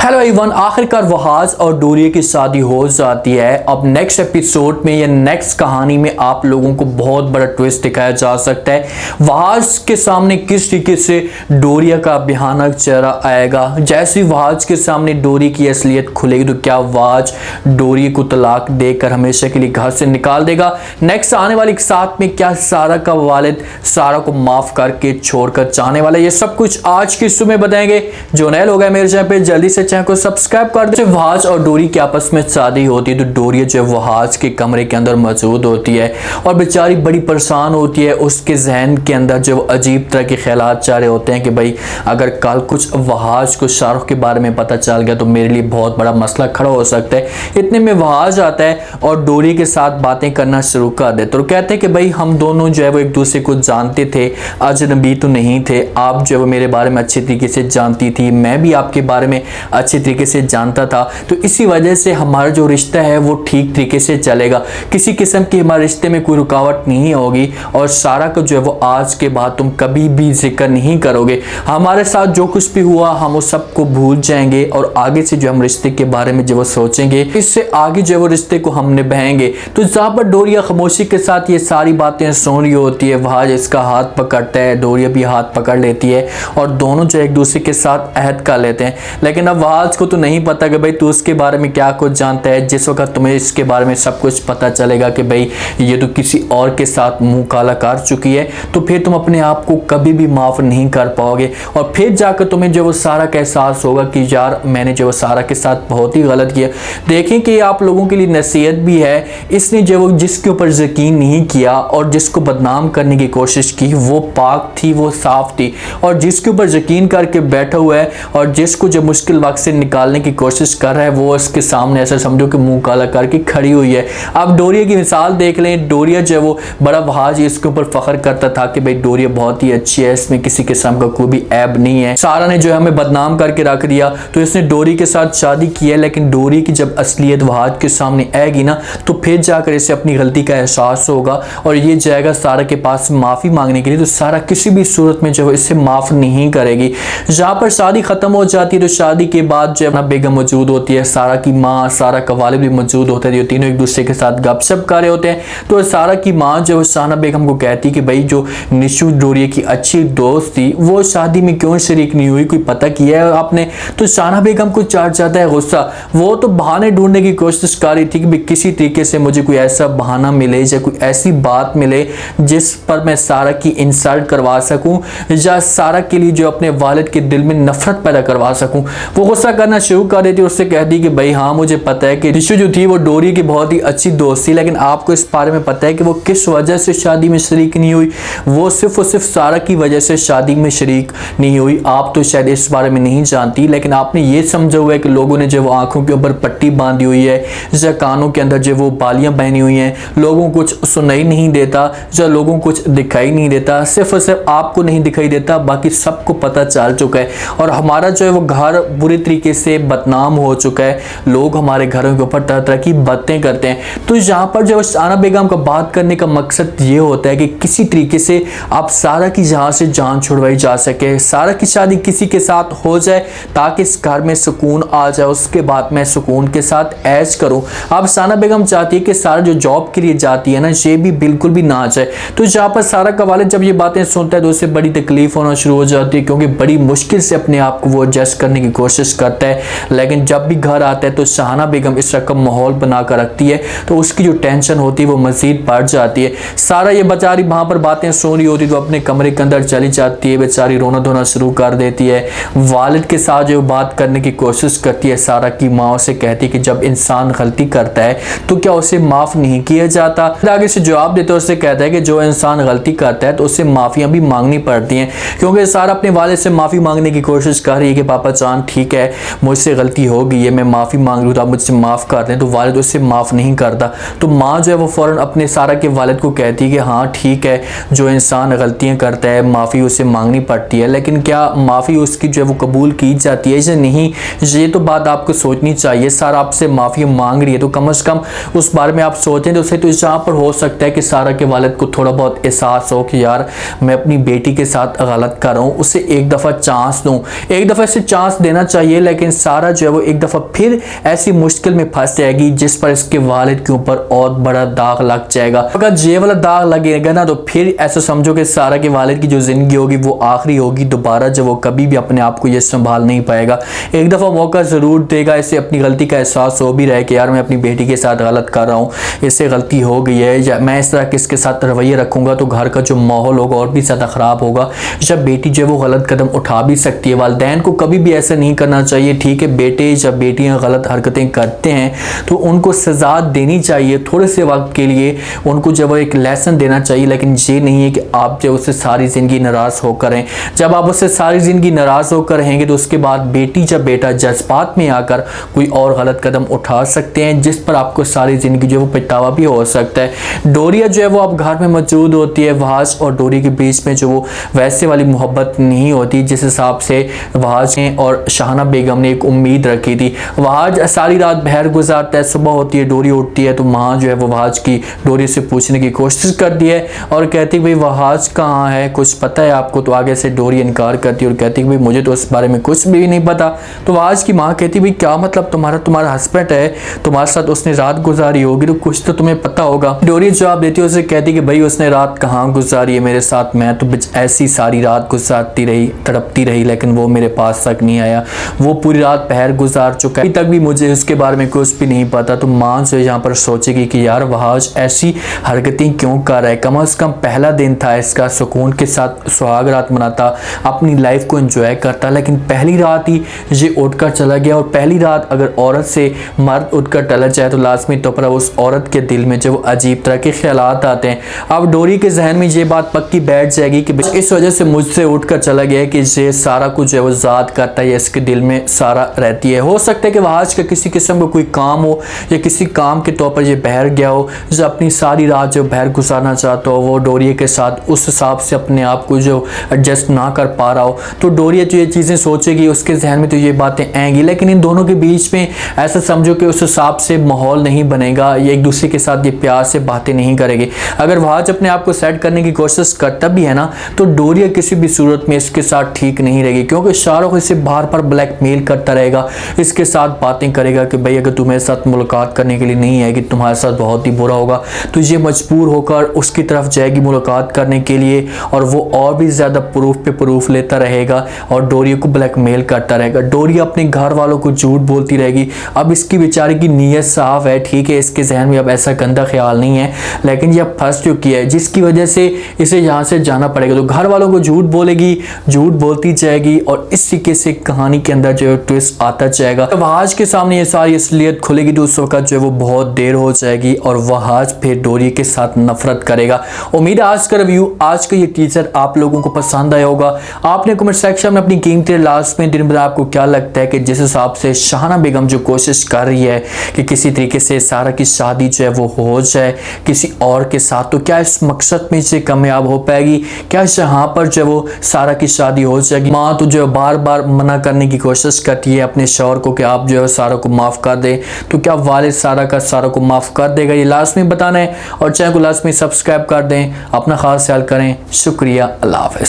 Hello everyone, आखिरकार वहाज और डोरिया की शादी हो जाती है। अब नेक्स्ट एपिसोड में या नेक्स्ट कहानी में आप लोगों को बहुत बड़ा ट्विस्ट दिखाया जा सकता है। वहाज के सामने किस तरीके से डोरिया का भयानक चेहरा आएगा। जैसे ही वहाज के सामने डोरिया की असलियत खुलेगी तो क्या वहाज डोरिया को तलाक देकर हमेशा के लिए घर से निकाल देगा। नेक्स्ट आने वाली साथ में क्या सारा का वालिद सारा को माफ करके छोड़कर जाने वाला है, ये सब कुछ आज की सुबह बताएंगे। जो नए लोग हैं मेरे चैनल पे जल्दी से चैनल को सब्सक्राइब कर दे। वहाज और डोरी की आपस में शादी होती है तो डोरिया जो वहाज के कमरे के अंदर मौजूद होती है और बेचारी बड़ी परेशान होती है। उसके जहन के अंदर जो अजीब तरह के ख्यालात जा रहे होते हैं कि भाई अगर कल कुछ वहाज को शाहरुख के बारे में पता चल गया तो मेरे लिए बहुत बड़ा मसला खड़ा हो सकता है। इतने में वहाज आता है और डोरी के साथ बातें करना शुरू कर देते और कहते हैं कि भाई हम दोनों जो है वो एक दूसरे को जानते थे, अजनबी तो नहीं थे। आप जो है वो मेरे बारे में अच्छी तरीके से जानती थी, मैं भी आपके बारे में अच्छी तरीके से जानता था, तो इसी वजह से हमारा जो रिश्ता है वो ठीक तरीके से चलेगा। किसी किस्म की हमारे रिश्ते में कोई रुकावट नहीं होगी और सारा को जो है वो आज के बाद तुम कभी भी जिक्र नहीं करोगे। हमारे साथ जो कुछ भी हुआ हम उस सबको भूल जाएंगे और आगे से जो हम रिश्ते के बारे में जो वो सोचेंगे, इससे आगे जो है वो रिश्ते को हम निभाएंगे। तो जहाँ पर डोरिया खामोशी के साथ ये सारी बातें सुन रही होती है, वहाज इसका हाथ पकड़ता है, डोरिया भी हाथ पकड़ लेती है और दोनों जो एक दूसरे के साथ अहद कर लेते हैं। लेकिन अब वहाज को तो नहीं पता कि भाई तू उसके बारे में क्या कुछ जानता है। जिस वक्त तुम्हें इसके बारे में सब कुछ पता चलेगा कि भाई ये तो किसी और के साथ मुंह काला कर चुकी है, तो फिर तुम अपने आप को कभी भी माफ नहीं कर पाओगे और फिर जाकर तुम्हें जो वो सारा का एहसास होगा कि यार मैंने जो वो सारा के साथ बहुत ही गलत किया। देखें कि आप लोगों के लिए नसीहत भी है, इसने जो वो जिसके ऊपर यकीन नहीं किया और जिसको बदनाम करने की कोशिश की वो पाक थी, वो साफ थी, और जिसके ऊपर यकीन करके बैठा हुआ है और जिसको जो मुश्किल वक्त से निकालने की कोशिश कर रहा है वो इसके सामने ऐसा समझो कि मुंह काला करके खड़ी हुई है। अब डोरिया की मिसाल देख लें, डोरिया जो है वो बड़ा वहाज इसके ऊपर फख्र करता था कि भाई डोरिया बहुत ही अच्छी है, इसमें किसी किस्म का कोई भी ऐब नहीं है। सारा ने जो है हमें बदनाम करके रख दिया तो इसने डोरी के साथ शादी की है, लेकिन डोरी की जब असलियत वहाज के सामने आएगी ना तो फिर जाकर इसे अपनी गलती का एहसास होगा और ये जाएगा सारा के पास माफी मांगने के लिए। तो सारा किसी भी सूरत में जो है इसे माफ नहीं करेगी। जहाँ पर शादी खत्म हो जाती है तो शादी के बाद जो है बेगम मौजूद होती है, सारा की माँ, सारा का वालिद भी मौजूद होते हैं, जो तीनों एक दूसरे के साथ गपशप कर रहे होते हैं। तो सारा की माँ जो है शाना बेगम को कहती है कि भाई जो निशु डोरिया की अच्छी दोस्त थी वो शादी में क्यों शरीक नहीं हुई, कोई पता किया है आपने। तो शाना बेगम को चढ़ जाता है गुस्सा, वो तो बहाने ढूंढने की कोशिश कर रही थी कि किसी तरीके से मुझे कोई ऐसा बहाना मिले या कोई ऐसी बात मिले जिस पर मैं सारा की इंसल्ट करवा सकूं या सारा के लिए जो अपने वालिद के दिल में नफरत पैदा करवा सकूं। वो गुस्सा करना शुरू कर देती है, उससे कहती कि भाई हाँ मुझे पता है कि निशु जो थी वो डोरी की बहुत ही अच्छी दोस्त थी, लेकिन आपको इस बारे में पता है कि वो किस वजह से शादी में शरीक नहीं हुई। वो सिर्फ और सिर्फ सारा की वजह से शादी में शरीक नहीं हुई। आप तो शायद इस बारे में नहीं जानती, लेकिन आपने ये समझा हुआ है कि लोगों ने जो वो आंखों के ऊपर पट्टी बांधी हुई है या कानों के अंदर जो वो बालियां पहनी हुई हैं, लोगों को कुछ सुनाई नहीं देता या लोगों को कुछ दिखाई नहीं देता। सिर्फ और सिर्फ आपको नहीं दिखाई देता, बाकी सबको पता चल चुका है और हमारा जो है वो घर बुरी तरीके से बदनाम हो चुका है। लोग हमारे घरों के ऊपर तरह तरह की बातें करते हैं। तो यहाँ पर जो शाना बेगम का बात करने का मकसद ये होता है कि किसी तरीके से आप सारा की जहाँ से जान छुड़वाई जा सके, सारा की शादी किसी के साथ हो जाए ताकि इस घर में सुकून आ जाए, उसके बाद मैं सुकून के साथ ऐश करूँ। अब शाना बेगम चाहती है कि सारा जो जॉब के लिए जाती है ना ये भी बिल्कुल भी ना जाए। तो जहाँ पर सारा का वालिद जब ये बातें सुनता है तो उसे बड़ी तकलीफ होना शुरू हो जाती है, क्योंकि बड़ी मुश्किल से अपने आप को वो एडजस्ट करने की कोशिश करता है। लेकिन जब भी घर आता है तो शाना बेगम इस रकम माहौल बनाकर रखती है तो उसकी जो टेंशन होती है वो मजीद बढ़ जाती है। सारा ये बेचारी वहां पर बातें सुन रही होती तो अपने कमरे के अंदर चली जाती है, बेचारी रोना धोना शुरू कर देती है। वालिद के साथ जो बात करने की कोशिश करती है, सारा की माँ से कहती है कि जब इंसान गलती करता है तो क्या उसे माफ नहीं किया जाता। आगे से जवाब देते उससे कहता है कि जो इंसान गलती करता है तो उसे माफियां भी मांगनी पड़ती हैं, क्योंकि सारा अपने वालिद से माफी मांगने की कोशिश कर रही है कि पापा जान ठीक है मुझसे गलती हो गई है, मैं माफ़ी मांग रही हूँ तो आप मुझसे माफ़ कर दें। तो वालिद उससे माफ़ नहीं करता। तो माँ जो है वो फ़ौरन अपने सारा के वालिद को कहती है कि हाँ ठीक है, जो इंसान गलतियाँ करता है माफ़ी उसे मांगनी पड़ती है, लेकिन क्या माफ़ी उसकी जो है वो कबूल की जाती है या नहीं, ये तो बात आपको सोचनी चाहिए। सारा आपसे माफ़ी मांग रही है तो कम से कम उस बारे में आप सोचें। तो उससे तो यहाँ पर हो सकता है कि सारा के वालिद को थोड़ा बहुत एहसास हो कि यार मैं अपनी बेटी के साथ गलत कर रहा हूँ, उसे एक दफ़ा चांस दूँ, एक दफ़ा इसे चांस देना चाहिए चाहिए, लेकिन सारा जो है वो एक दफ़ा फिर ऐसी मुश्किल में फंस जाएगी जिस पर इसके वालिद के ऊपर और बड़ा दाग लग जाएगा। अगर ये वाला दाग लगेगा ना तो फिर ऐसा समझो कि सारा के वालिद की जो ज़िंदगी होगी वो आखिरी होगी। दोबारा जब वो कभी भी अपने आप को ये संभाल नहीं पाएगा। एक दफ़ा मौका ज़रूर देगा, इसे अपनी गलती का एहसास हो भी रहा है कि यार मैं अपनी बेटी के साथ गलत कर रहा हूँ, इससे गलती हो गई है, या मैं इस तरह किसके साथ रवैया रखूँगा तो घर का जो माहौल होगा और भी ज़्यादा ख़राब होगा। जब बेटी जो है वो गलत कदम उठा भी सकती है। वालिदैन को कभी भी ऐसा नहीं करना चाहिए। ठीक है, बेटे जब बेटियाँ गलत हरकतें करते हैं तो उनको सज़ा देनी चाहिए थोड़े से वक्त के लिए, उनको जब एक लेसन देना चाहिए, लेकिन ये नहीं है कि आप जो उससे सारी ज़िंदगी नाराज़ होकर रहें। जब आप उससे सारी ज़िंदगी नाराज़ होकर रहेंगे तो उसके बाद बेटी जब बेटा जज्बात में आकर कोई और गलत कदम उठा सकते हैं जिस पर आपको सारी ज़िंदगी जो है वो पछतावा भी हो सकता है। डोरिया जो है वो अब घर में मौजूद होती है। वहाज और डोरी के बीच में जो वो वैसे वाली मोहब्बत नहीं होती जिस हिसाब से वहाज और शाहना बेगम ने एक उम्मीद रखी थी। वहाज सारी रात बहर गुजारता है, सुबह होती है, डोरी उठती है तो माँ जो है वो वहाज की डोरी से पूछने की कोशिश करती है और कहती भाई वहाज कहाँ है, कुछ पता है आपको? तो आगे से डोरी इनकार करती है और कहती भाई मुझे तो उस बारे में कुछ भी नहीं पता। तो वहाज की माँ कहती भाई क्या मतलब, तुम्हारा हस्बैंड है, तुम्हारे साथ उसने रात गुजारी होगी तो कुछ तो तुम्हें पता होगा। डोरी जवाब देती है, उसे कहती कि भाई उसने रात कहाँ गुजारी है मेरे साथ, मैं तो ऐसी सारी रात गुजारती रही, तड़पती रही, लेकिन वो मेरे पास तक नहीं आया, वो पूरी रात पहर गुजार चुका है, अभी तक भी मुझे उसके बारे में कुछ भी नहीं पता। तो माँ जो यहाँ पर सोचेगी कि यार वहाज ऐसी हरकतें क्यों कर रहा है, कम से कम पहला दिन था इसका, सुकून के साथ सुहाग रात मनाता, अपनी लाइफ को एंजॉय करता, लेकिन पहली रात ही ये उठकर चला गया। और पहली रात अगर औरत से मर्द उठकर टला जाए तो लाजमी तौर पर उस औरत के दिल में जो अजीब तरह के ख्यालात आते हैं। अब डोरी के जहन में ये बात पक्की बैठ जाएगी कि इस वजह से मुझसे उठकर चला गया कि ये सारा कुछ है वो ज़ात करता है, इसके दिल में सारा रहती है। हो सकता है कि वहाज का किसी किस्म का कोई काम हो या किसी काम के तौर पर ये बहर गया हो, जो अपनी सारी रात जो बहर गुजारना चाहता हो वो डोरिया के साथ उस हिसाब से अपने आप को जो एडजस्ट ना कर पा रहा हो। तो डोरिया जो ये चीज़ें सोचेगी उसके जहन में तो ये बातें आएंगी, लेकिन इन दोनों के बीच में ऐसा समझो कि उस हिसाब से माहौल नहीं बनेगा, ये एक दूसरे के साथ ये प्यार से बातें नहीं करेंगे। अगर वहाज अपने आप को सेट करने की कोशिश करता भी है ना तो डोरिया किसी भी सूरत में इसके साथ ठीक नहीं रहेगी, क्योंकि शाहरुख इसे बार बार ब्लैकमेल करता रहेगा, इसके साथ बातें करेगा कि भाई अगर तुम्हारे साथ मुलाकात करने के लिए नहीं आएगी तुम्हारे साथ बहुत ही बुरा होगा। तो ये मजबूर होकर उसकी तरफ जाएगी मुलाकात करने के लिए और वो और भी ज़्यादा प्रूफ पे प्रूफ लेता रहेगा और डोरिया को ब्लैकमेल करता रहेगा। डोरिया अपने घर वालों को झूठ बोलती रहेगी। अब इसकी बेचारी की नीयत साफ है, ठीक है, इसके जहन में अब ऐसा गंदा ख्याल नहीं है, लेकिन यह फंस चुकी है जिसकी वजह से इसे यहाँ से जाना पड़ेगा। तो घर वालों को झूठ बोलेगी, झूठ बोलती जाएगी और इस तरीके से कहानी के अंदर जो है ट्विस्ट आता जाएगा। तो वहाज के सामने ये सारी असलियत खुलेगी तो उस वक्त जो है वो बहुत देर हो जाएगी और वहाज फिर डोरिया के साथ नफरत करेगा। उम्मीद है आज का रिव्यू, आज का ये टीजर आप लोगों को पसंद आया होगा। आपने कमेंट सेक्शन में अपनी कीमती लास्ट में दिन भर आपको क्या लगता है कि जिस हिसाब से शाहना बेगम जो कोशिश कर रही है कि किसी तरीके से सारा की शादी जो है वो हो जाए किसी और के साथ, तो क्या इस मकसद में से कामयाब हो पाएगी? क्या यहाँ पर जो वो सारा की शादी हो जाएगी? माँ तो जो बार बार मना करने की कोशिश करती है अपने शौहर को कि आप जो है सारा को माफ़ कर दें, तो क्या वालिद सारा को माफ़ कर देगा? ये लास्ट में बताना है और चैनल को लास्ट में सब्सक्राइब कर दें। अपना खास ख्याल करें। शुक्रिया। अल्लाह हाफ़िज़।